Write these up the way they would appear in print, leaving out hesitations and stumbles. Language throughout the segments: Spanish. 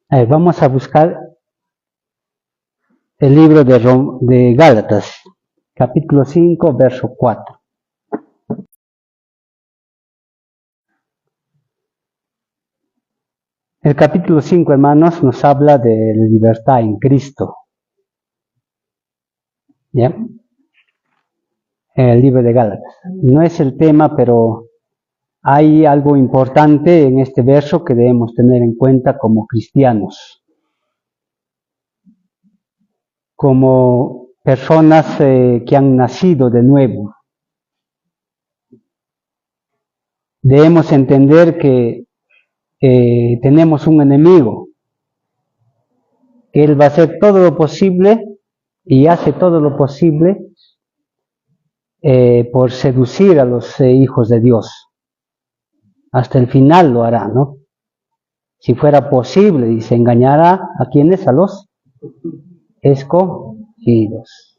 Vamos a buscar el libro de Gálatas, capítulo 5, verso 4. El capítulo 5, hermanos, nos habla de la libertad en Cristo. ¿Ya? El libro de Gálatas. No es el tema, pero hay algo importante en este verso que debemos tener en cuenta como cristianos, como personas que han nacido de nuevo. Debemos entender que tenemos un enemigo, que él va a hacer todo lo posible y hace todo lo posible por seducir a los hijos de Dios. Hasta el final lo hará, ¿no? Si fuera posible, dice, engañará a quienes, a los escogidos.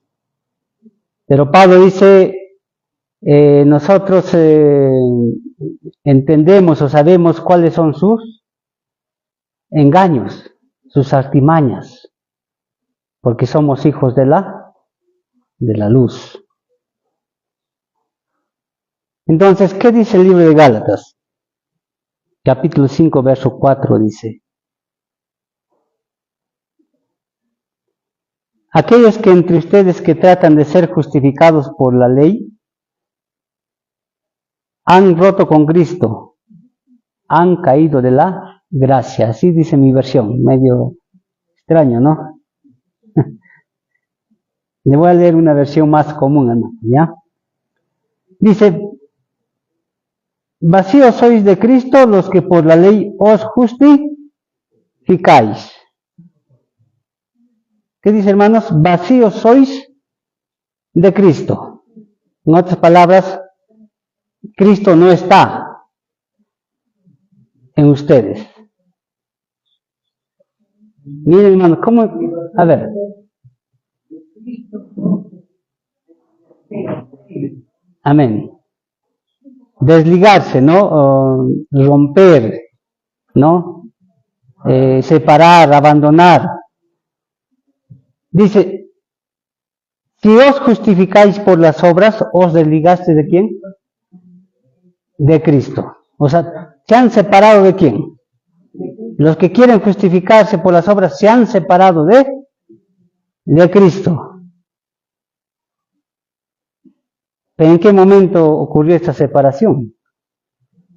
Pero Pablo dice, nosotros entendemos o sabemos cuáles son sus engaños, sus artimañas, porque somos hijos de la luz. Entonces, ¿qué dice el libro de Gálatas? Capítulo 5, verso 4 dice: aquellos que entre ustedes que tratan de ser justificados por la ley, han roto con Cristo, han caído de la gracia. Así dice mi versión, medio extraño, ¿no? Le voy a leer una versión más común, ¿no? ¿Ya? Dice: vacíos sois de Cristo los que por la ley os justificáis. ¿Qué dice, hermanos? Vacíos sois de Cristo. En otras palabras, Cristo no está en ustedes. Miren, hermanos, ¿cómo? A ver. Amén. Desligarse, ¿no? Romper, ¿no? Separar, abandonar. Dice: si os justificáis por las obras, ¿os desligaste de quién? De Cristo. O sea, ¿se han separado de quién? Los que quieren justificarse por las obras se han separado de Cristo. ¿Pero en qué momento ocurrió esta separación?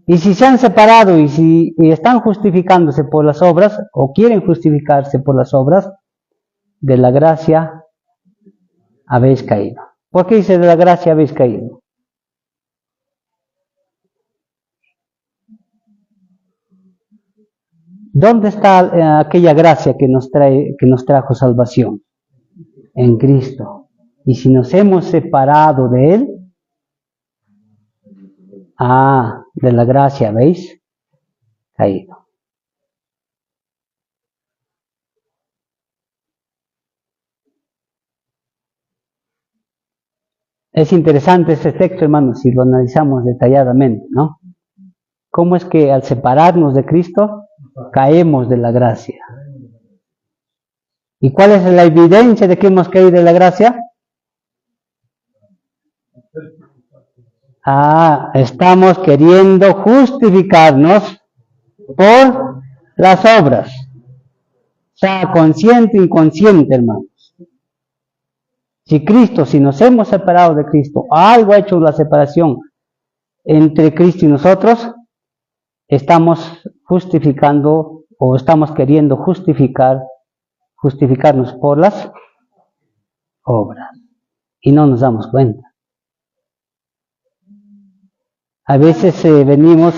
Y si se han separado y si están justificándose por las obras o quieren justificarse por las obras, de la gracia habéis caído. ¿Por qué dice de la gracia habéis caído? ¿Dónde está aquella gracia que nos trajo salvación? En Cristo. Y si nos hemos separado de Él, de la gracia habéis caído. Es interesante este texto, hermanos, si lo analizamos detalladamente, ¿no? ¿Cómo es que al separarnos de Cristo, caemos de la gracia? ¿Y cuál es la evidencia de que hemos caído de la gracia? Estamos queriendo justificarnos por las obras. Sea consciente o inconsciente, hermanos. Si nos hemos separado de Cristo, algo ha hecho la separación entre Cristo y nosotros, estamos justificando o estamos queriendo justificarnos por las obras. Y no nos damos cuenta. A veces venimos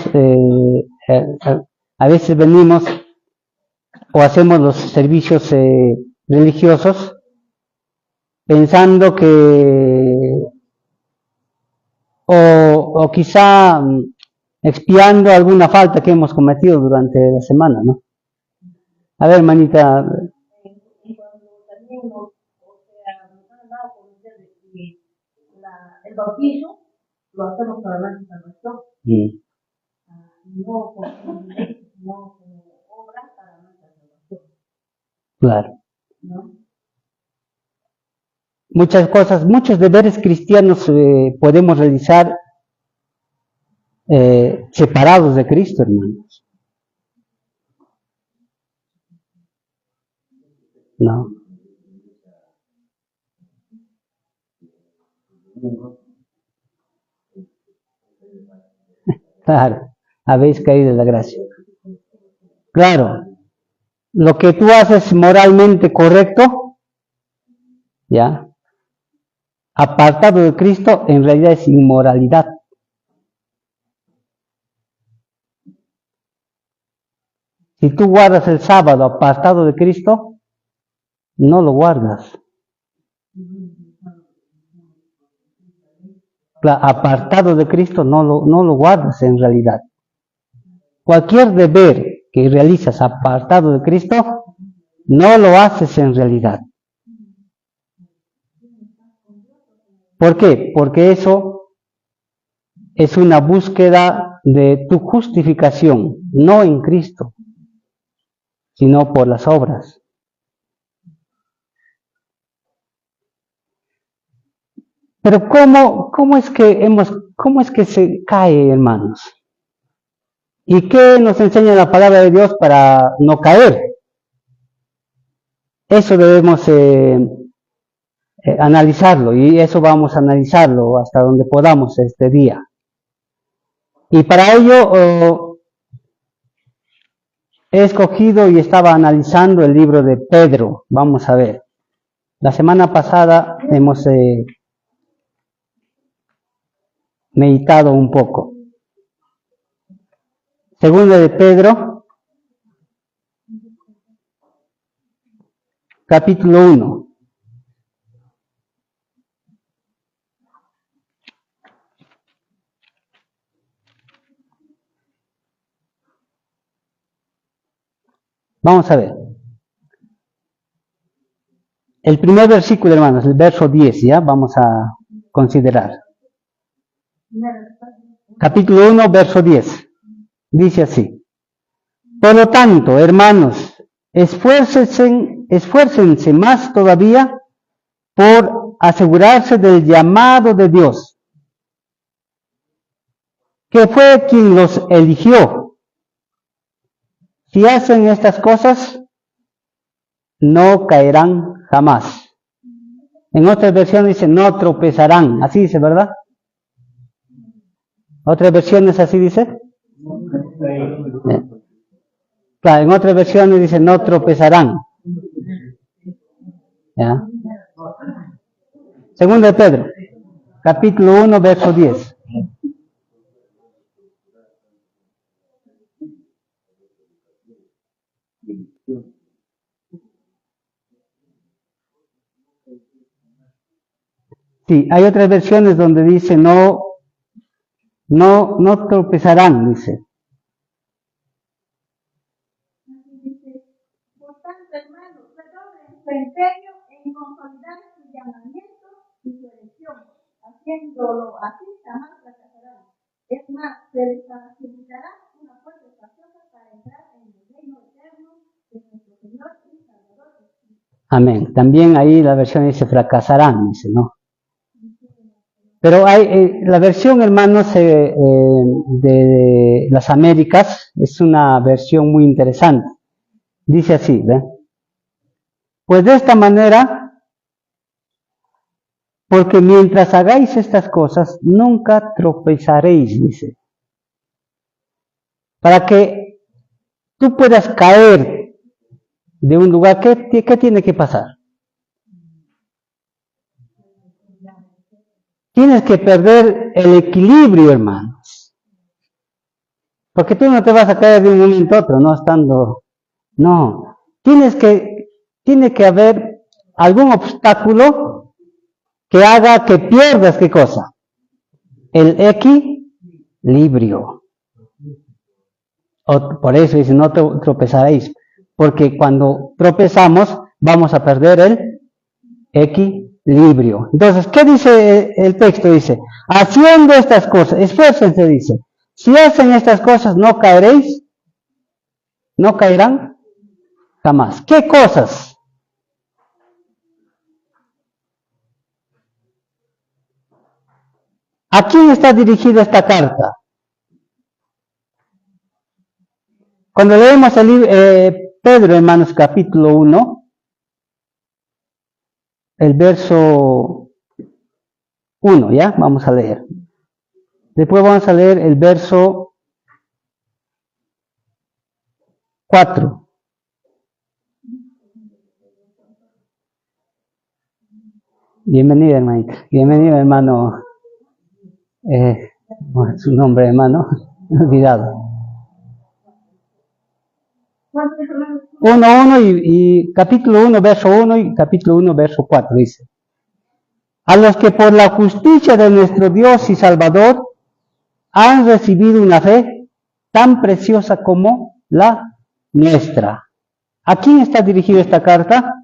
o hacemos los servicios religiosos pensando que o quizá expiando alguna falta que hemos cometido durante la semana, ¿no? A ver, hermanita. El bautizo lo hacemos para nuestra salvación. No como obra para nuestra salvación. Claro. Muchas cosas, muchos deberes cristianos podemos realizar separados de Cristo, hermanos. No. Claro, habéis caído en la gracia. Claro, lo que tú haces moralmente correcto, ya, apartado de Cristo, en realidad es inmoralidad. Si tú guardas el sábado apartado de Cristo, no lo guardas. Apartado de Cristo no lo guardas en realidad. Cualquier deber que realizas apartado de Cristo, no lo haces en realidad. ¿Por qué? Porque eso es una búsqueda de tu justificación, no en Cristo, sino por las obras. Pero ¿cómo es que se cae, hermanos? ¿Y qué nos enseña la palabra de Dios para no caer? Eso debemos analizarlo, y eso vamos a analizarlo hasta donde podamos este día. Y para ello he escogido y estaba analizando el libro de Pedro. Vamos a ver. La semana pasada hemos meditado un poco. Segunda de Pedro, capítulo 1. Vamos a ver. El primer versículo, hermanos, el verso 10, ya vamos a considerar. Capítulo 1, verso 10. Dice así: por lo tanto, hermanos, esfuércense más todavía por asegurarse del llamado de Dios, que fue quien los eligió. Si hacen estas cosas, no caerán jamás. En otra versión dice, no tropezarán. Así dice, ¿verdad? ¿Otras versiones así dice? Claro, en otras versiones dice, no tropezarán. ¿Ya? Segunda de Pedro, capítulo 1, verso 10. Sí, hay otras versiones donde dice no tropezarán, dice. Por tanto, hermanos, redoblen su empeño en consolidar su llamamiento y su elección. Haciéndolo así, jamás fracasarán. Es más, se les facilitará una puerta espaciosa para entrar en el reino eterno de nuestro Señor y Salvador Jesucristo. Amén. También ahí la versión dice fracasarán, dice, ¿no? Pero hay la versión, hermanos, de las Américas, es una versión muy interesante. Dice así, ¿ve? Pues de esta manera, porque mientras hagáis estas cosas, nunca tropezaréis, dice. Para que tú puedas caer de un lugar, ¿qué tiene que pasar? Tienes que perder el equilibrio, hermanos. Porque tú no te vas a caer de un momento a otro, no. Tiene que haber algún obstáculo que haga que pierdas, ¿qué cosa? El equilibrio. Por eso dice, no tropezaréis. Porque cuando tropezamos, vamos a perder el equilibrio. Entonces, ¿qué dice el texto? Dice, haciendo estas cosas, esfuércense, dice, si hacen estas cosas no caeréis, no caerán jamás. ¿Qué cosas? ¿A quién está dirigida esta carta? Cuando leemos el libro, Pedro, hermanos, capítulo 1, el verso 1, ¿ya? Vamos a leer. Después vamos a leer el verso 4. Bienvenida, hermanita. Bienvenido, hermano. Su nombre, hermano. Olvidado. 1 y capítulo 1, verso 1 y capítulo 1, verso 4 dice: a los que por la justicia de nuestro Dios y Salvador han recibido una fe tan preciosa como la nuestra. ¿A quién está dirigida esta carta?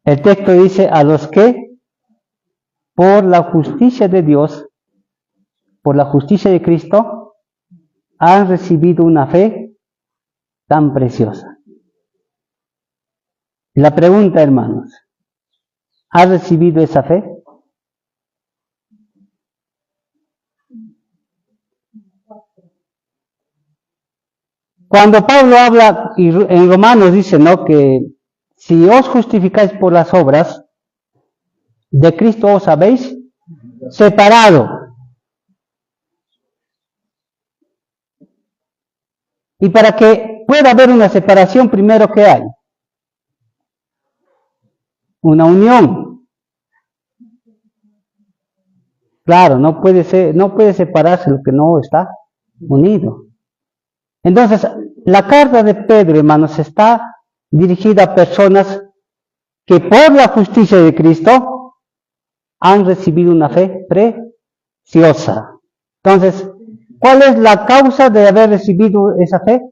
El texto dice: a los que por la justicia de Dios, por la justicia de Cristo, han recibido una fe tan preciosa. La pregunta, hermanos, ¿has recibido esa fe? Cuando Pablo habla, y en Romanos dice, ¿no?, que si os justificáis por las obras, de Cristo os habéis separado. Y para que pueda haber una separación, primero, ¿qué hay? Una unión. Claro, no puede separarse lo que no está unido. Entonces, la carta de Pedro, hermanos, está dirigida a personas que por la justicia de Cristo han recibido una fe preciosa. Entonces, ¿cuál es la causa de haber recibido esa fe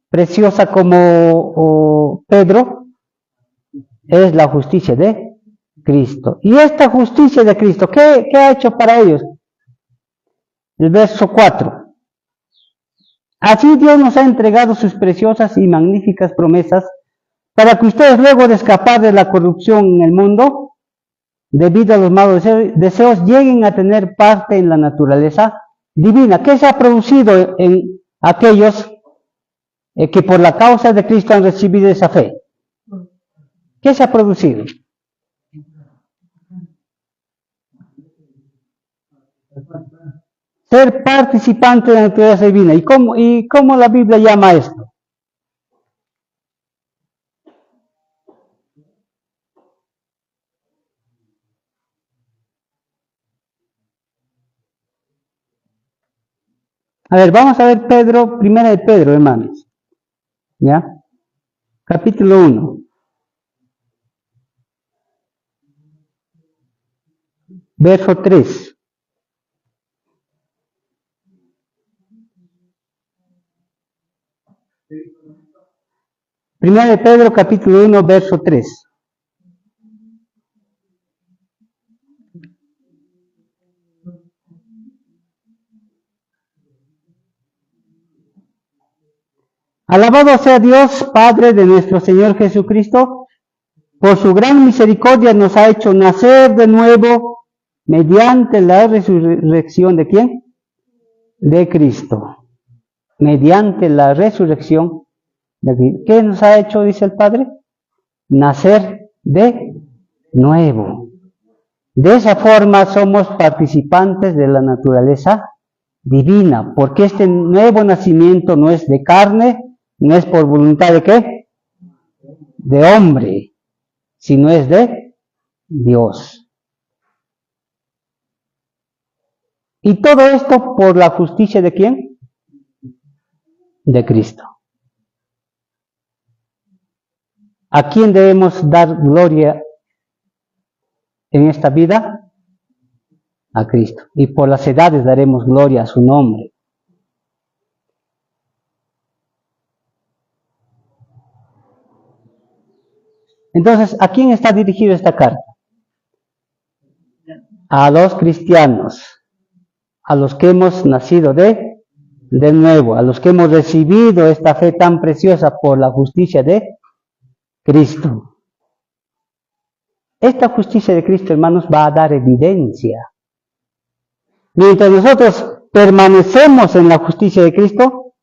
preciosa como Pedro? Es la justicia de Cristo. Y esta justicia de Cristo, ¿qué ha hecho para ellos? El verso 4. Así Dios nos ha entregado sus preciosas y magníficas promesas para que ustedes, luego de escapar de la corrupción en el mundo, debido a los malos deseos, lleguen a tener parte en la naturaleza divina. ¿Qué se ha producido en aquellos que por la causa de Cristo han recibido esa fe? ¿Qué se ha producido? Ser participante de la naturaleza divina. ¿Y cómo la Biblia llama esto? A ver, vamos a ver primera de Pedro, hermanos. ¿Ya? Capítulo 1. Verso 3. Primera de Pedro, capítulo 1, verso 3. Alabado sea Dios, Padre de nuestro Señor Jesucristo, por su gran misericordia nos ha hecho nacer de nuevo mediante la resurrección ¿de quién? De Cristo. Mediante la resurrección de Cristo. ¿Qué nos ha hecho, dice el Padre? Nacer de nuevo. De esa forma somos participantes de la naturaleza divina, porque este nuevo nacimiento no es de carne, no es por voluntad de ¿qué? De hombre, sino es de Dios. Y todo esto por la justicia ¿de quién? De Cristo. ¿A quién debemos dar gloria en esta vida? A Cristo. Y por las edades daremos gloria a su nombre. Entonces, ¿a quién está dirigida esta carta? A los cristianos, a los que hemos nacido de nuevo, a los que hemos recibido esta fe tan preciosa por la justicia de Cristo. Esta justicia de Cristo, hermanos, va a dar evidencia. Mientras nosotros permanecemos en la justicia de Cristo,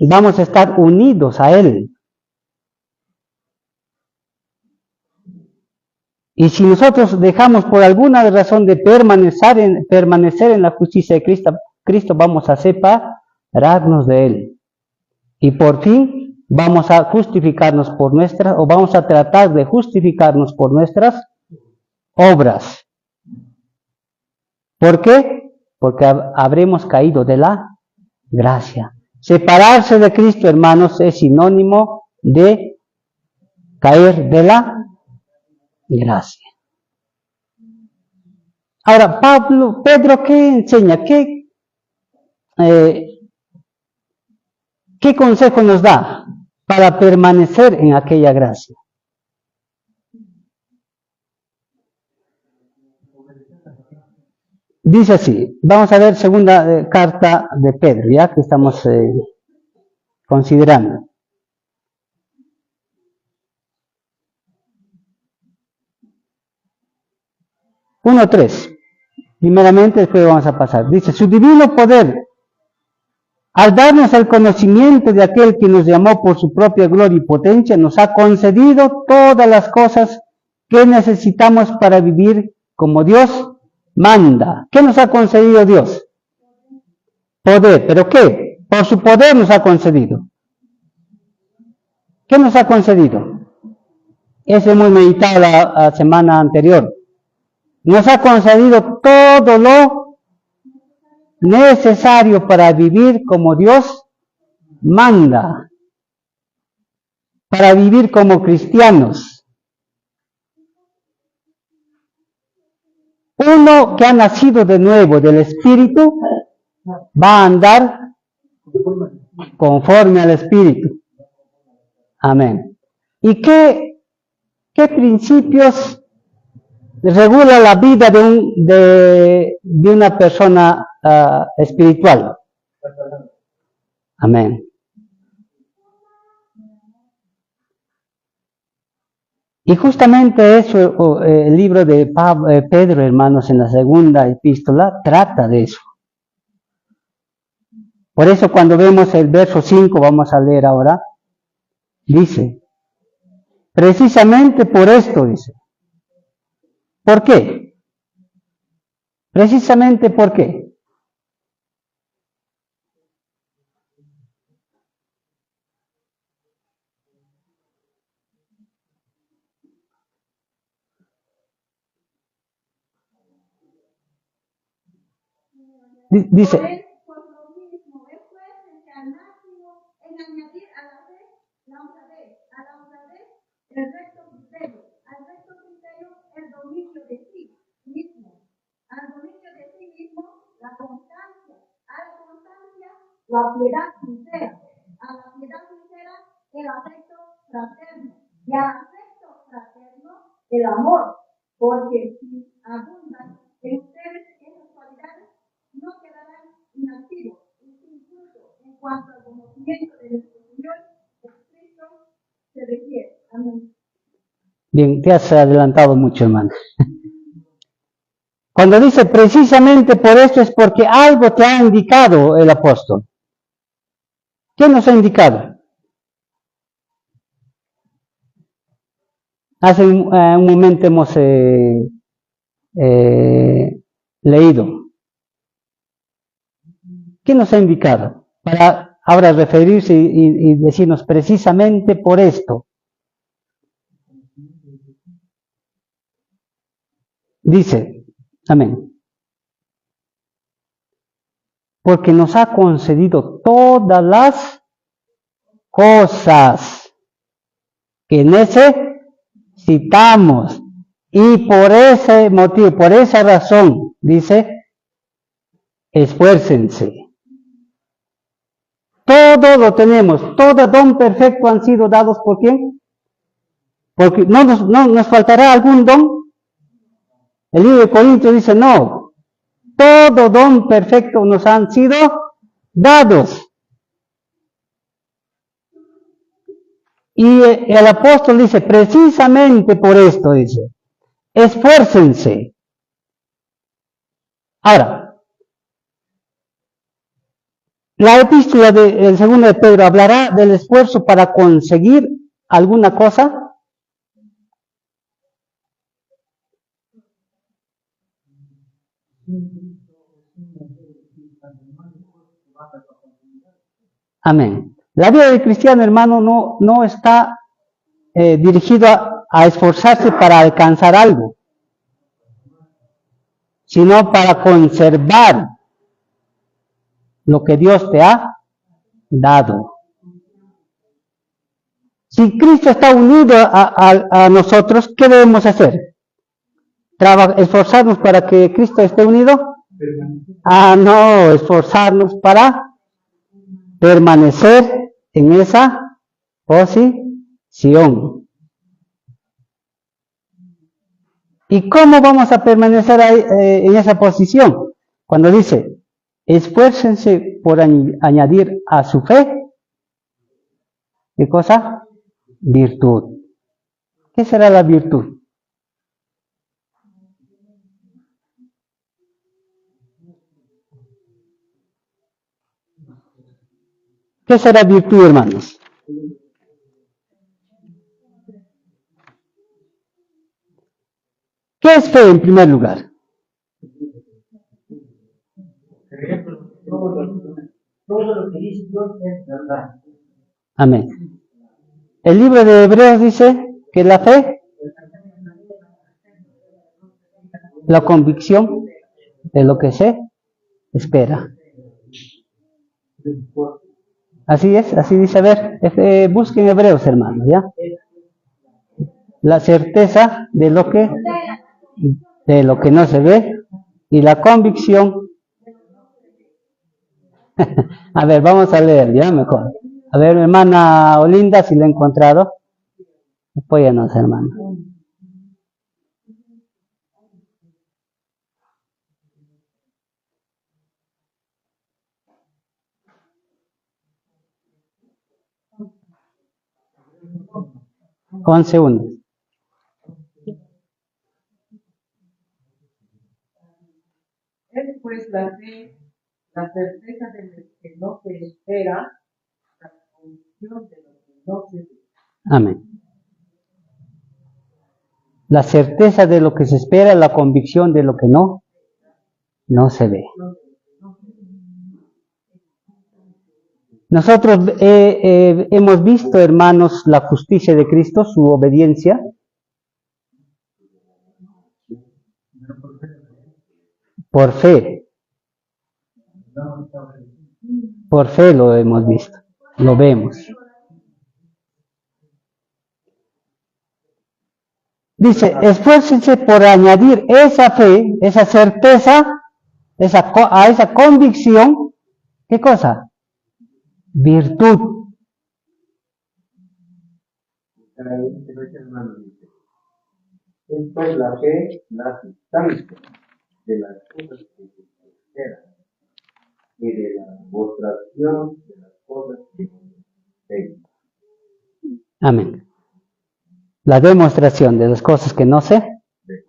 vamos a estar unidos a Él. Y si nosotros dejamos por alguna razón de permanecer en la justicia de Cristo, vamos a separarnos de Él. Y por fin vamos a justificarnos vamos a tratar de justificarnos por nuestras obras. ¿Por qué? Porque habremos caído de la gracia. Separarse de Cristo, hermanos, es sinónimo de caer de la gracia. Ahora, Pedro, ¿qué enseña? ¿Qué consejo nos da para permanecer en aquella gracia? Dice así, vamos a ver segunda carta de Pedro, ya que estamos considerando. Uno 3. Primeramente, después vamos a pasar. Dice, su divino poder, al darnos el conocimiento de aquel que nos llamó por su propia gloria y potencia, nos ha concedido todas las cosas que necesitamos para vivir como Dios manda. ¿Qué nos ha concedido Dios? Poder. ¿Pero qué? Por su poder nos ha concedido. ¿Qué nos ha concedido? Eso hemos meditado la semana anterior. Nos ha concedido todo lo necesario para vivir como Dios manda, para vivir como cristianos. Uno que ha nacido de nuevo del Espíritu va a andar conforme al Espíritu. Amén. ¿Y qué principios regula la vida de una persona espiritual? Amén. Y justamente eso, el libro de Pedro, hermanos, en la segunda epístola, trata de eso. Por eso cuando vemos el verso 5, vamos a leer ahora, dice, precisamente por esto, dice. ¿Por qué? Precisamente ¿por qué? Dice, por lo mismo, es pues el que ha nacido en añadir a la fe la honradez, a la honradez el recto criterio, al recto criterio el dominio de sí mismo, al dominio de sí mismo la constancia, a la constancia la piedad sincera, a la piedad sincera el afecto fraterno y al afecto fraterno el amor, porque si abundan en ustedes esas cualidades, no quedarán inactivos, incluso en cuanto al conocimiento de nuestro Señor Jesucristo se requiere. Amén. Bien, te has adelantado mucho, hermano. Cuando dice precisamente por esto es porque algo te ha indicado el apóstol. ¿Qué nos ha indicado? Hace un momento hemos leído. ¿Qué nos ha indicado? Para ahora referirse y decirnos precisamente por esto. Dice, amén. Porque nos ha concedido todas las cosas que necesitamos. Y por ese motivo, por esa razón, dice, esfuércense. Todo lo tenemos, todo don perfecto han sido dados ¿por quién? Porque no nos faltará algún don. El libro de Corintios dice, no, todo don perfecto nos han sido dados. Y el apóstol dice, precisamente por esto, dice, esfuércense. Ahora, la epístola del segundo de Pedro hablará del esfuerzo para conseguir alguna cosa. Amén. La vida del cristiano, hermano, no está dirigido a esforzarse para alcanzar algo, sino para conservar lo que Dios te ha dado. Si Cristo está unido a nosotros, ¿qué debemos hacer? ¿Esforzarnos para que Cristo esté unido? No, esforzarnos para permanecer en esa posición. ¿Y cómo vamos a permanecer ahí, en esa posición? Cuando dice, esfuércense por añadir a su fe, ¿qué cosa? Virtud. ¿Qué será la virtud? ¿Qué será virtud, hermanos? ¿Qué es fe en primer lugar? Todo lo que dice Dios es verdad. Amén. El libro de Hebreos dice que la fe, la convicción de lo que se espera. Así es, así dice, a ver, busquen Hebreos, hermanos, ¿ya? La certeza de lo que no se ve y la convicción. A ver, vamos a leer, ya mejor. A ver, hermana Olinda, si la he encontrado. Apóyanos, hermano. Once uno. Es pues la fe, la certeza de lo que no se espera, la convicción de lo que no se ve. Amén. La certeza de lo que se espera, la convicción de lo que no se ve. Nosotros hemos visto, hermanos, la justicia de Cristo, su obediencia. Por fe. Por fe lo hemos visto, lo vemos. Dice, esfuércense por añadir esa fe, esa certeza, a esa convicción, ¿qué cosa? Virtud. Esto es la fe, la sustancia de las cosas que se esperan y de la demostración de las cosas que se ven. Amén. La demostración de las cosas que no se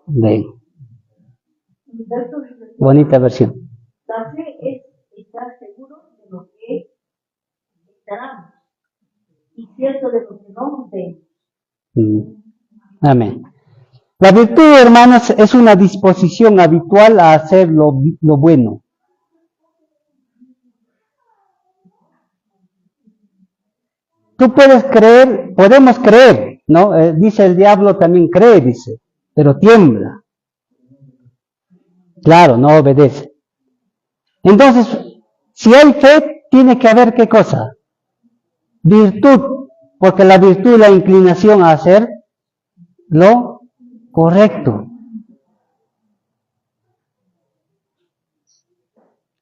ven. Bonita versión. La fe es estar seguro de lo que esperamos y cierto de lo que no vemos. Amén. La virtud, hermanos, es una disposición habitual a hacer lo bueno. Tú puedes creer, podemos creer, ¿no? Dice el diablo también cree, dice, pero tiembla. Claro, no obedece. Entonces, si hay fe, tiene que haber ¿qué cosa? Virtud, porque la virtud es la inclinación a hacer lo correcto.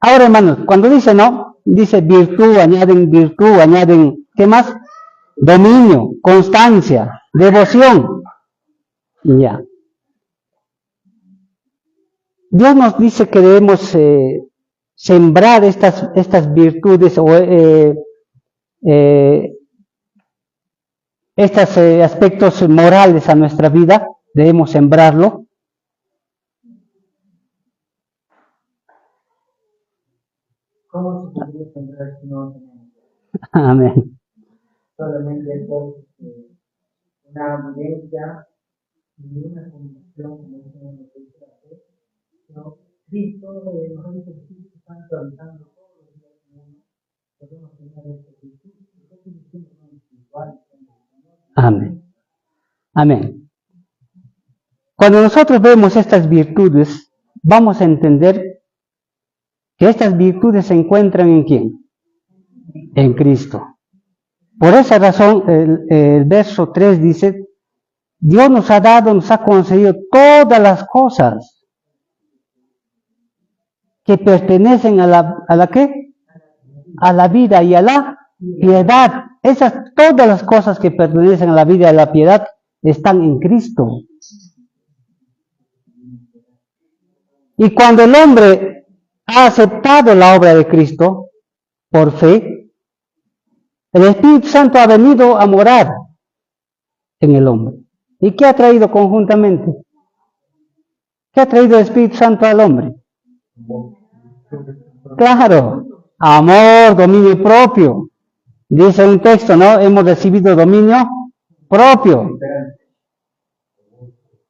Ahora, hermanos, cuando dice no, dice virtud, añaden, ¿qué más? Dominio, constancia, devoción. Y ya. Dios nos dice que debemos sembrar estas virtudes o estos aspectos morales a nuestra vida, debemos sembrarlo. ¿Cómo se podría sembrar si no tenemos? Amén. Solamente entonces una vivencia y una convicción, como dice en el texto de la fe, sino Cristo nos dice el Espíritu Santo habitando todos los días en uno, podemos tener esta virtud, y esta virtud son espirituales. Amén. Amén. Cuando nosotros vemos estas virtudes, vamos a entender que estas virtudes se encuentran ¿en quién? En Cristo. Por esa razón, el verso 3 dice, Dios nos ha dado, nos ha concedido todas las cosas que pertenecen a la ¿qué? A la vida y a la piedad. Todas las cosas que pertenecen a la vida y a la piedad están en Cristo. Y cuando el hombre ha aceptado la obra de Cristo por fe, el Espíritu Santo ha venido a morar en el hombre. ¿Y qué ha traído conjuntamente? ¿Qué ha traído el Espíritu Santo al hombre? Claro, amor, dominio propio. Dice un texto, ¿no? Hemos recibido dominio propio.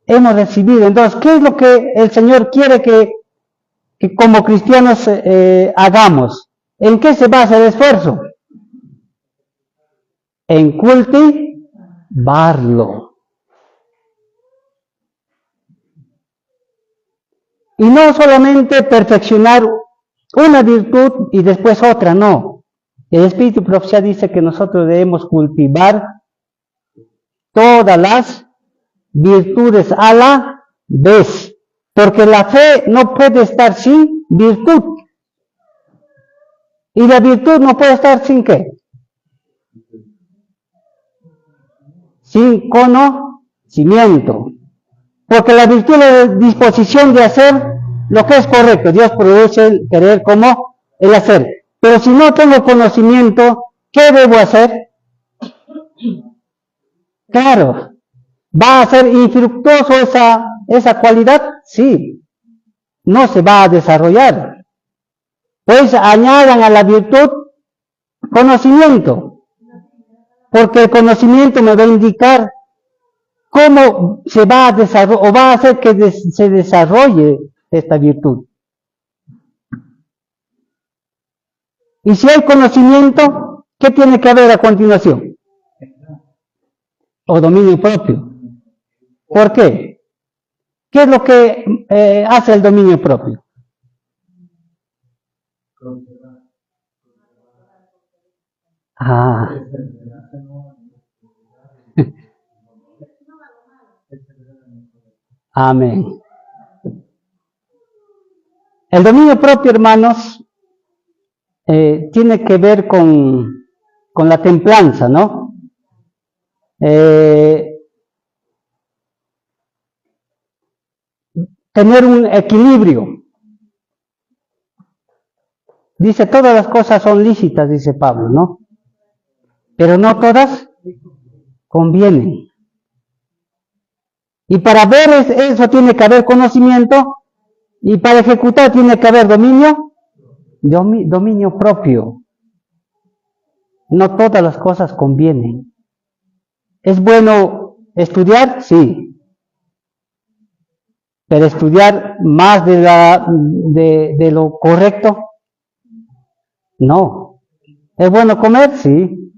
Hemos recibido. Entonces, ¿qué es lo que el Señor quiere que como cristianos hagamos? ¿En qué se basa el esfuerzo? En cultivarlo. Y no solamente perfeccionar una virtud y después otra, no. El Espíritu Profecía dice que nosotros debemos cultivar todas las virtudes a la vez, porque la fe no puede estar sin virtud. Y la virtud no puede estar sin ¿qué? Sin conocimiento. Porque la virtud es la disposición de hacer lo que es correcto. Dios produce el querer como el hacer. Pero si no tengo conocimiento, ¿qué debo hacer? Claro, ¿va a ser infructuoso esa cualidad? Sí, no se va a desarrollar. Pues añadan a la virtud conocimiento, porque el conocimiento me va a indicar cómo se va a desarrollar, o va a hacer que se desarrolle esta virtud. Y si hay conocimiento, ¿qué tiene que haber a continuación? O dominio propio. ¿Por qué? ¿Qué es lo que hace el dominio propio? Amén. El dominio propio, hermanos, tiene que ver con la templanza, ¿no? Tener un equilibrio. Dice, todas las cosas son lícitas, dice Pablo, ¿no? Pero no todas convienen. Y para ver eso tiene que haber conocimiento, y para ejecutar tiene que haber dominio propio. No todas las cosas convienen. ¿Es bueno estudiar? Sí. Pero estudiar más de lo correcto, no. ¿Es bueno comer? Sí.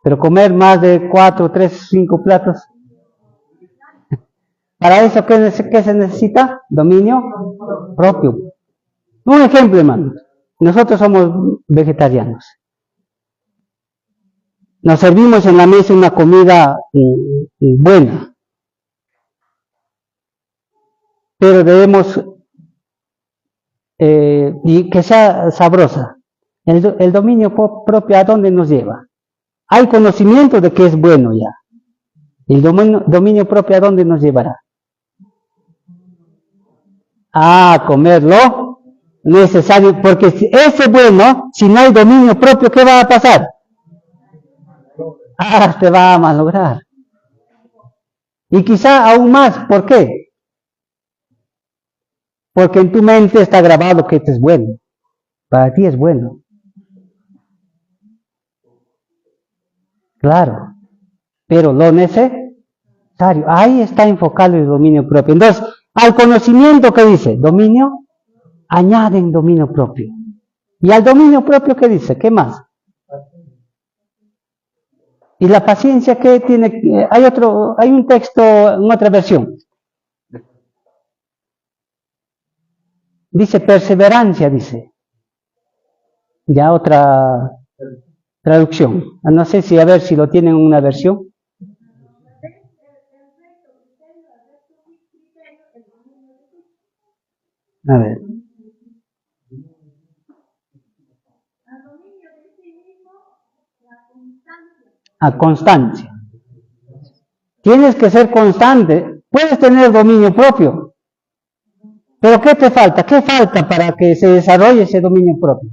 Pero comer más de 4, 3, 5 platos. Para eso, ¿qué se necesita? Dominio propio. Un ejemplo, hermano. Nosotros somos vegetarianos. Nos servimos en la mesa una comida buena. Pero debemos y que sea sabrosa. El dominio propio, ¿a dónde nos lleva? Hay conocimiento de que es bueno ya. El dominio propio, ¿a dónde nos llevará? A comerlo necesario, porque si ese bueno, si no hay dominio propio, ¿qué va a pasar? te va a malograr. Y quizá aún más, ¿por qué? Porque en tu mente está grabado que esto es bueno. Para ti es bueno. Claro. Pero lo necesario. Ahí está enfocado el dominio propio. Entonces, al conocimiento, ¿qué dice? Dominio, añaden dominio propio. Y al dominio propio, ¿qué dice? ¿Qué más? Y la paciencia que tiene, hay un texto en otra versión. Dice perseverancia, dice. Ya otra traducción. No sé si a ver si lo tienen en una versión. A ver. A constancia. Tienes que ser constante. Puedes tener dominio propio. Pero ¿qué te falta? ¿Qué falta para que se desarrolle ese dominio propio?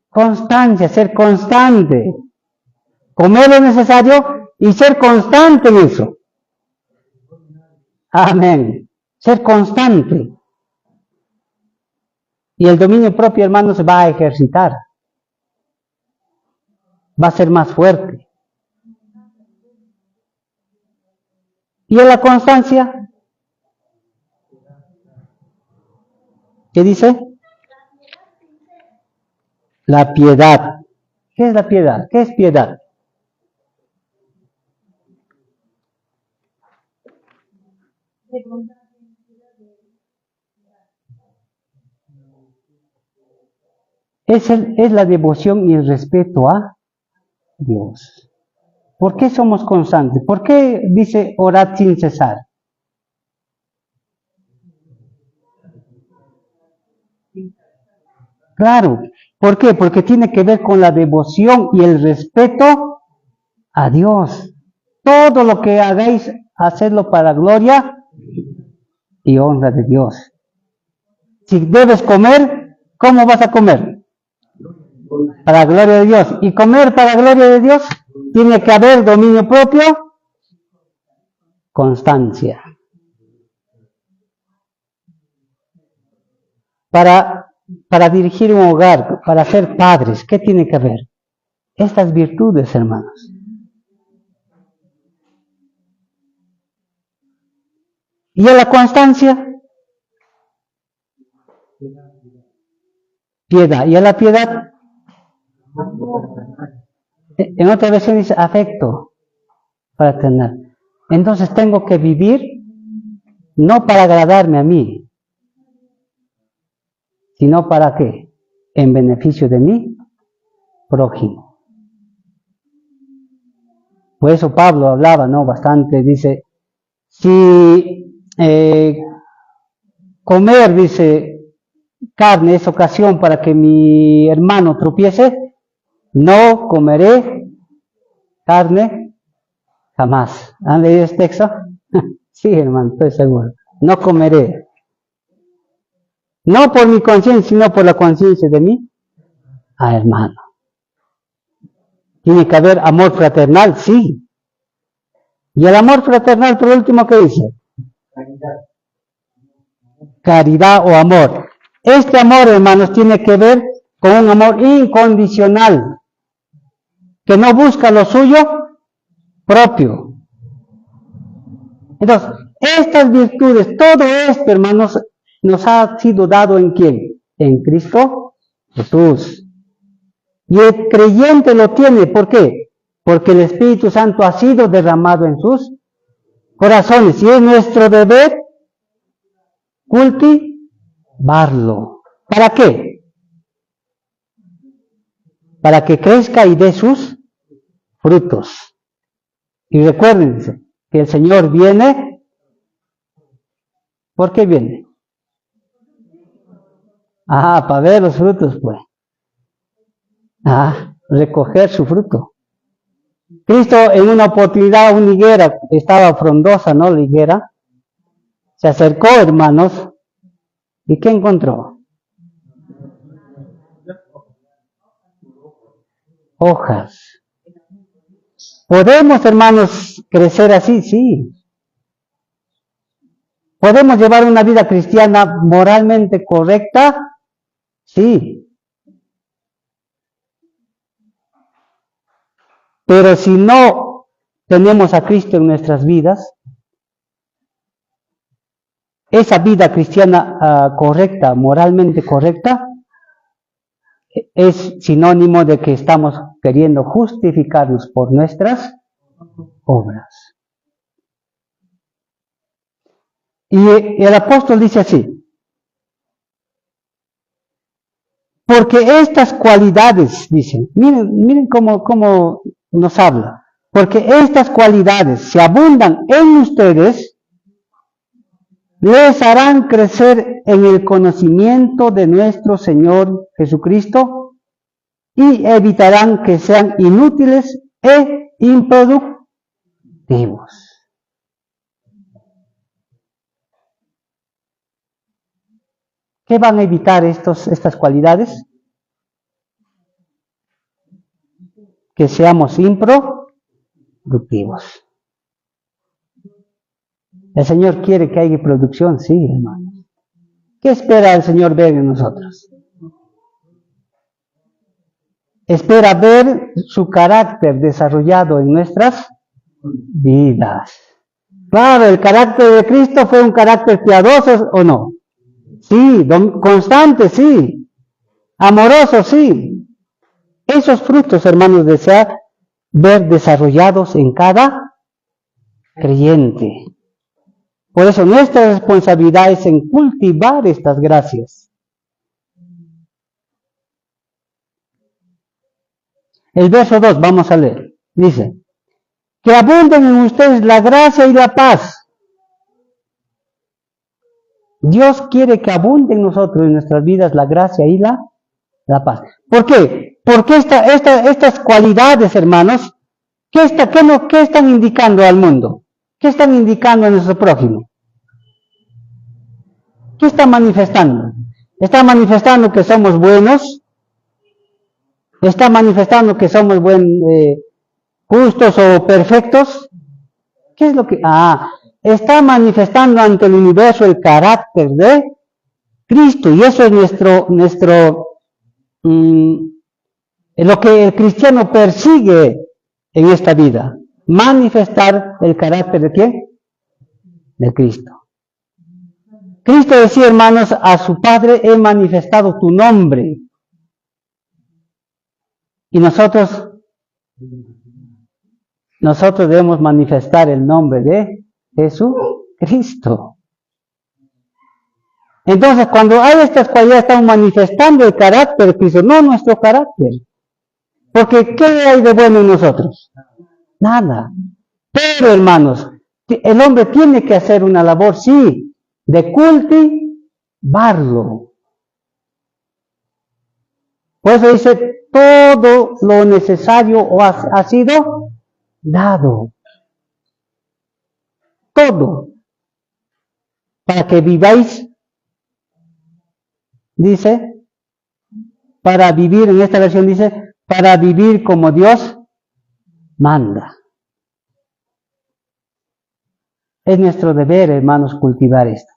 Constancia, ser constante. Comer lo necesario y ser constante en eso. Amén. Ser constante. Y el dominio propio, hermanos, se va a ejercitar. Va a ser más fuerte. ¿Y en la constancia? ¿Qué dice? La piedad. ¿Qué es la piedad? ¿Qué es piedad? Es la devoción y el respeto a Dios. ¿Por qué somos constantes? ¿Por qué dice orad sin cesar? Claro. ¿Por qué? Porque tiene que ver con la devoción y el respeto a Dios. Todo lo que hagáis, hacedlo para gloria y honra de Dios. Si debes comer, ¿cómo vas a comer? Para gloria de Dios. Y comer para gloria de Dios, tiene que haber dominio propio, constancia. Para dirigir un hogar, para ser padres, ¿qué tiene que haber? Estas virtudes, hermanos. ¿Y a la constancia? Piedad. ¿Y a la piedad? En otra versión dice afecto fraternal. Entonces tengo que vivir no para agradarme a mí, sino para qué? En beneficio de mi prójimo. Por eso Pablo hablaba, ¿no? Bastante, dice, si comer, dice, carne es ocasión para que mi hermano tropiece, no comeré carne jamás. ¿Han leído este texto? Sí, hermano, estoy seguro. No comeré. No por mi conciencia, sino por la conciencia de mi hermano. Tiene que haber amor fraternal, sí. Y el amor fraternal, por último, ¿qué dice? Caridad o amor. Este amor, hermanos, tiene que ver con un amor incondicional, que no busca lo suyo propio. Entonces, estas virtudes, todo esto, hermanos, nos ha sido dado ¿en quién? En Cristo Jesús. Y el creyente lo tiene, ¿por qué? Porque el Espíritu Santo ha sido derramado en sus corazones. Y es nuestro deber cultivarlo. ¿Para qué? Para que crezca y dé sus frutos. Y recuerden que el Señor viene. ¿Por qué viene? Para ver los frutos, pues. Recoger su fruto. Cristo en una oportunidad, una higuera, estaba frondosa, ¿no? La higuera. Se acercó, hermanos, ¿y qué encontró? Hojas. ¿Podemos, hermanos, crecer así? Sí. ¿Podemos llevar una vida cristiana moralmente correcta? Sí. Pero si no tenemos a Cristo en nuestras vidas, esa vida cristiana correcta, moralmente correcta, es sinónimo de que estamos queriendo justificarnos por nuestras obras. Y el apóstol dice así: porque estas cualidades, dice, miren cómo nos habla, porque estas cualidades, si abundan en ustedes, les harán crecer en el conocimiento de nuestro Señor Jesucristo y evitarán que sean inútiles e improductivos. ¿Qué van a evitar estas cualidades? Que seamos improductivos. El Señor quiere que haya producción, sí, hermanos. ¿Qué espera el Señor ver en nosotros? Espera ver su carácter desarrollado en nuestras vidas. Claro, el carácter de Cristo fue un carácter piadoso, ¿o no? Sí, constante, sí. Amoroso, sí. Esos frutos, hermanos, desea ver desarrollados en cada creyente. Por eso nuestra responsabilidad es en cultivar estas gracias. El verso 2, vamos a leer. Dice: que abunden en ustedes la gracia y la paz. Dios quiere que abunde en nosotros, en nuestras vidas, la gracia y la paz. ¿Por qué? Porque estas cualidades, hermanos, ¿qué están indicando al mundo? ¿Qué están indicando a nuestro prójimo? ¿Qué está manifestando? Está manifestando que somos buenos. Está manifestando que somos justos o perfectos. ¿Qué es lo que? Está manifestando ante el universo el carácter de Cristo, y eso es lo que el cristiano persigue en esta vida, manifestar el carácter de ¿quién? De Cristo. Cristo decía, hermanos, a su Padre: he manifestado tu nombre. Y nosotros debemos manifestar el nombre de Jesucristo. Entonces, cuando hay estas cualidades, estamos manifestando el carácter de Cristo, no nuestro carácter. Porque ¿qué hay de bueno en nosotros? Nada. Pero, hermanos, el hombre tiene que hacer una labor, sí, de cultivarlo. Por eso dice: todo lo necesario ha sido dado. Todo. Para que viváis, dice, para vivir, en esta versión dice, para vivir como Dios manda. Es nuestro deber, hermanos, cultivar esto.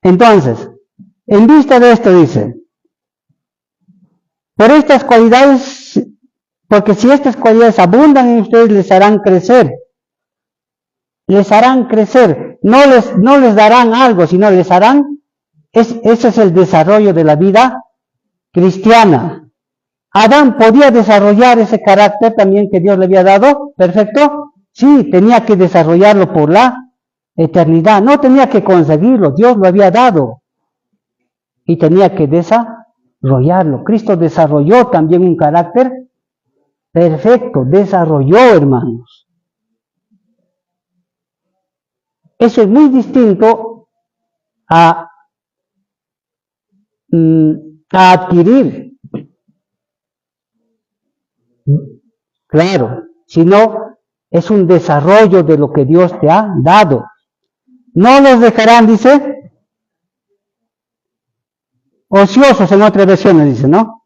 Entonces, en vista de esto dice: por estas cualidades, porque si estas cualidades abundan en ustedes, les harán crecer. Les harán crecer. No les darán algo, sino les harán. Ese es el desarrollo de la vida cristiana. Adán podía desarrollar ese carácter también que Dios le había dado. ¿Perfecto? Sí, tenía que desarrollarlo por la eternidad. No tenía que conseguirlo. Dios lo había dado. Y tenía que desarrollarlo. Cristo desarrolló también un carácter perfecto. Desarrolló, hermanos. Eso es muy distinto a adquirir. Claro, sino es un desarrollo de lo que Dios te ha dado. No los dejarán, dice, ociosos, en otras versiones dice, ¿no?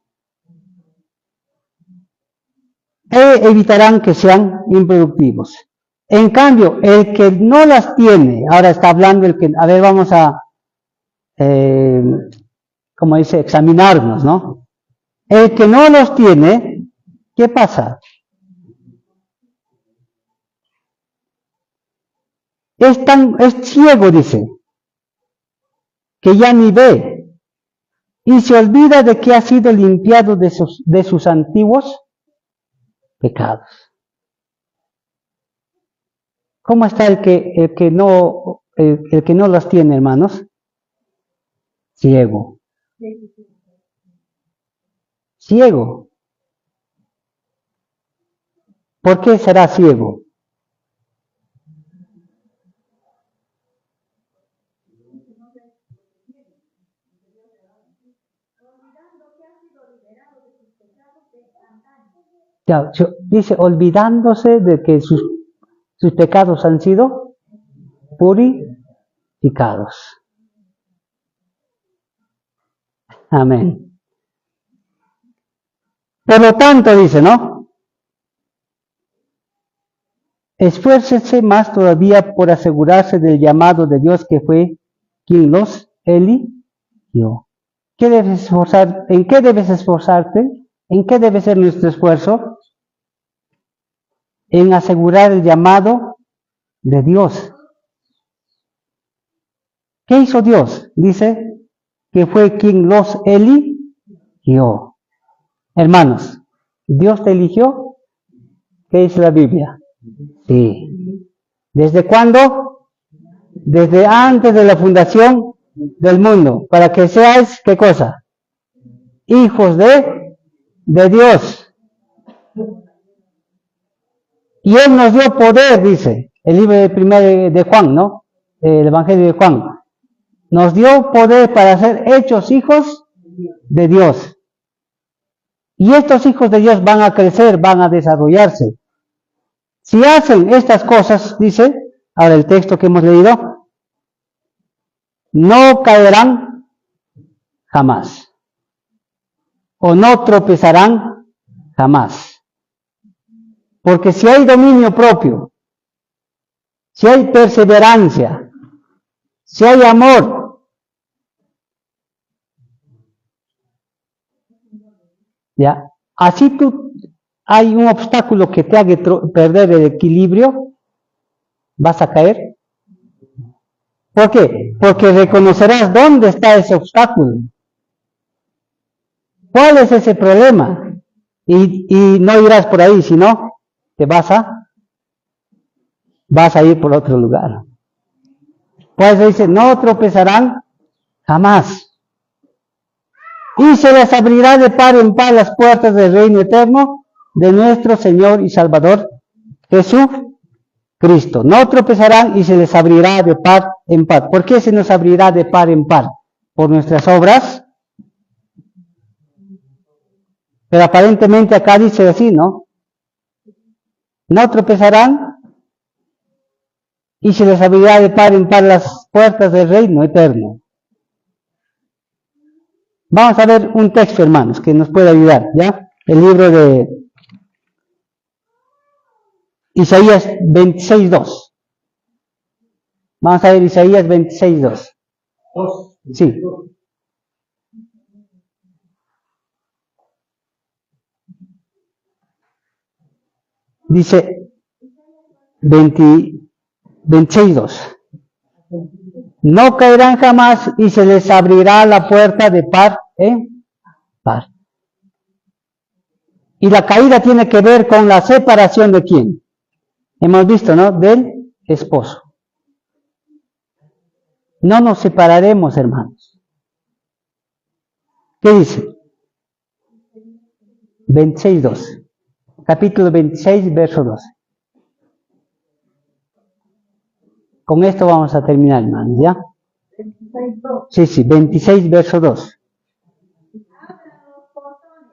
e evitarán que sean improductivos. En cambio, el que no las tiene, ahora está hablando el que, a ver, vamos a, como dice, examinarnos, ¿no? El que no los tiene, ¿qué pasa? Es ciego, dice, que ya ni ve, y se olvida de que ha sido limpiado de sus antiguos pecados. ¿Cómo está el que no las tiene, hermanos? Ciego. Ciego. ¿Por qué será ciego? Ya, dice, olvidándose de que sus pecados han sido purificados. Amén. Por lo tanto, dice, ¿no? Esfuércense más todavía por asegurarse del llamado de Dios que fue quien los eligió. ¿Qué debes esforzar? ¿En qué debes esforzarte? ¿En qué debe ser nuestro esfuerzo? En asegurar el llamado de Dios. ¿Qué hizo Dios? Dice que fue quien los eligió. Hermanos, ¿Dios te eligió? ¿Qué dice la Biblia? Sí. ¿Desde cuándo? Desde antes de la fundación del mundo, para que seáis, ¿qué cosa? Hijos de Dios. Y Él nos dio poder, dice, el libro de Juan, ¿no? El Evangelio de Juan. Nos dio poder para ser hechos hijos de Dios. Y estos hijos de Dios van a crecer, van a desarrollarse. Si hacen estas cosas, dice, ahora el texto que hemos leído, no caerán jamás. O no tropezarán jamás. Porque si hay dominio propio, si hay perseverancia, si hay amor, ya, así hay un obstáculo que te haga perder el equilibrio, vas a caer. ¿Por qué? Porque reconocerás dónde está ese obstáculo. ¿Cuál es ese problema? Y no irás por ahí, sino te vas a ir por otro lugar. Por eso dice, no tropezarán jamás. Y se les abrirá de par en par las puertas del reino eterno de nuestro Señor y Salvador Jesucristo. No tropezarán y se les abrirá de par en par. ¿Por qué se nos abrirá de par en par? ¿Por nuestras obras? Pero aparentemente acá dice así, ¿no? No tropezarán y se les abrirá de par en par las puertas del reino eterno. Vamos a ver un texto, hermanos, que nos puede ayudar, ¿ya? El libro de Isaías 26:2. Vamos a ver Isaías 26:2. Sí. Dice 26:2. No caerán jamás y se les abrirá la puerta de par en par. Y la caída tiene que ver con la separación de quién. Hemos visto, ¿no? Del esposo. No nos separaremos, hermanos. ¿Qué dice? 26:2. Capítulo 26, verso 12. Con esto vamos a terminar, hermanos, ¿ya? 26:2. Sí, 26, verso 2. Abran los portones,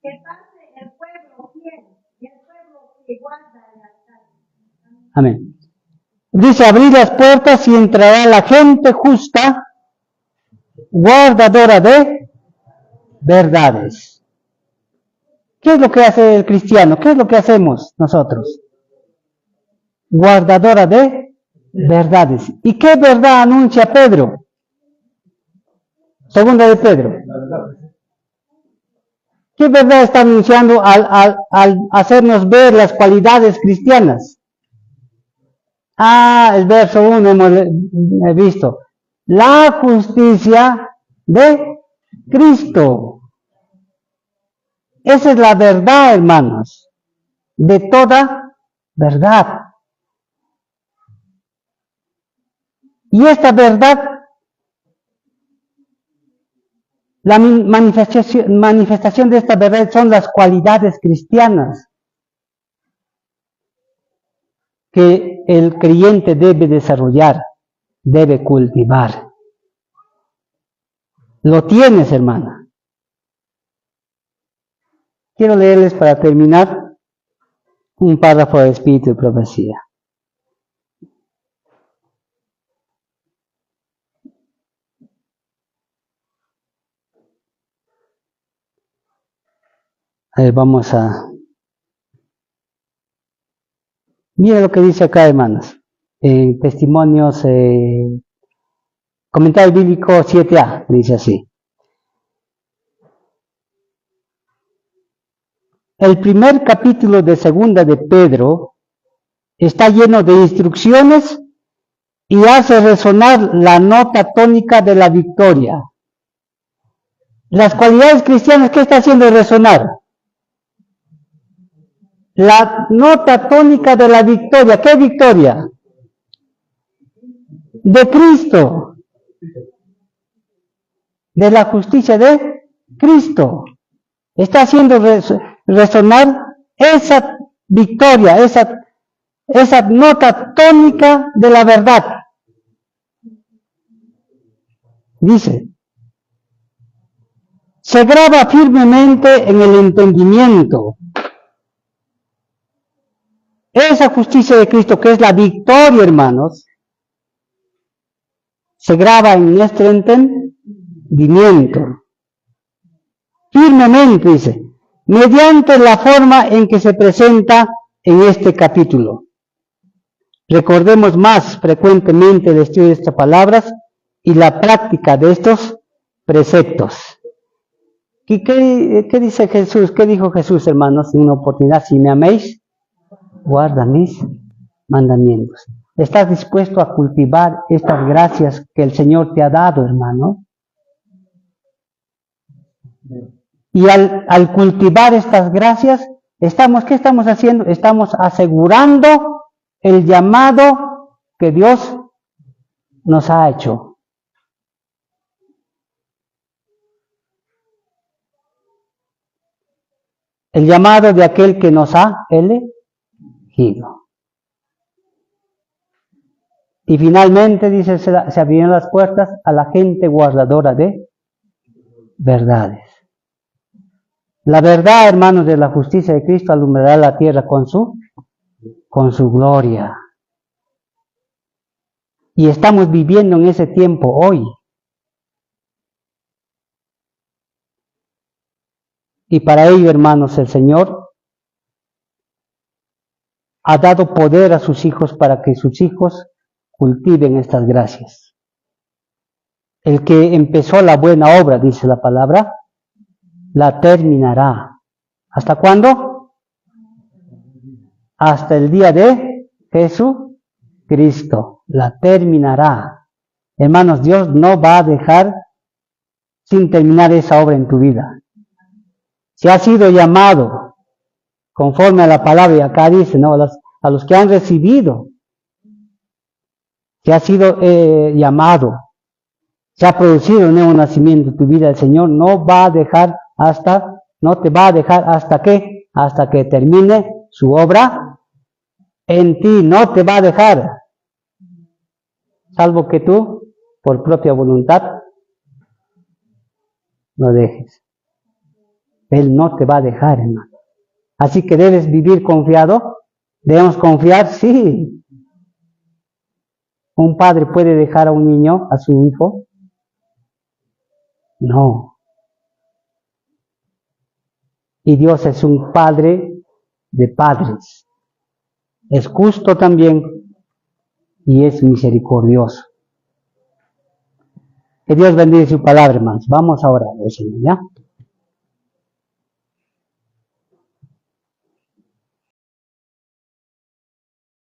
que pase el pueblo fiel y el pueblo que guarda el altar. Amén. Dice, abrir las puertas y entrará la gente justa, guardadora de verdades. ¿Qué es lo que hace el cristiano? ¿Qué es lo que hacemos nosotros? Guardadora de verdades. ¿Y qué verdad anuncia Pedro? Segunda de Pedro. ¿Qué verdad está anunciando al hacernos ver las cualidades cristianas? El verso 1 hemos visto. La justicia de Cristo. Esa es la verdad, hermanos. De toda verdad. Y esta verdad, la manifestación de esta verdad son las cualidades cristianas que el creyente debe desarrollar, debe cultivar. Lo tienes, hermana. Quiero leerles para terminar un párrafo de Espíritu y Profecía. Vamos a... Mira lo que dice acá, hermanos. En Testimonios, Comentario Bíblico 7a, dice así. El primer capítulo de Segunda de Pedro está lleno de instrucciones y hace resonar la nota tónica de la victoria. Las cualidades cristianas, ¿qué está haciendo resonar? La nota tónica de la victoria. ¿Qué victoria? De Cristo. De la justicia de Cristo. Está haciendo resonar esa victoria, esa nota tónica de la verdad. Dice, se graba firmemente en el entendimiento. Esa justicia de Cristo, que es la victoria, hermanos, se graba en nuestro entendimiento. Firmemente, dice, mediante la forma en que se presenta en este capítulo. Recordemos más frecuentemente el estudio de estas palabras y la práctica de estos preceptos. ¿Qué dice Jesús? ¿Qué dijo Jesús, hermanos, en una oportunidad? Si me améis, guarda mis mandamientos. ¿Estás dispuesto a cultivar estas gracias que el Señor te ha dado, hermano? Y al cultivar estas gracias, ¿qué estamos haciendo? Estamos asegurando el llamado que Dios nos ha hecho. El llamado de aquel que nos ha elegido. Y finalmente, dice, se abrieron las puertas a la gente guardadora de verdades. La verdad, hermanos, de la justicia de Cristo alumbrará la tierra con su gloria. Y estamos viviendo en ese tiempo hoy. Y para ello, hermanos, el Señor ha dado poder a sus hijos para que sus hijos cultiven estas gracias. El que empezó la buena obra, dice la palabra, la terminará. ¿Hasta cuándo? Hasta el día de Jesucristo. La terminará. Hermanos, Dios no va a dejar sin terminar esa obra en tu vida. Si has sido llamado conforme a la palabra, y acá dice, ¿no? A los que han recibido, si has sido llamado, se ha producido un nuevo nacimiento en tu vida, el Señor no te va a dejar hasta que termine su obra en ti, no te va a dejar, salvo que tú, por propia voluntad, lo dejes. Él no te va a dejar, hermano. Así que debes vivir confiado. Debemos confiar, sí. ¿Un padre puede dejar a un niño, a su hijo? No. Y Dios es un Padre de padres. Es justo también y es misericordioso. Que Dios bendiga su palabra, hermanos. Vamos a orar, Señor, ¿ya?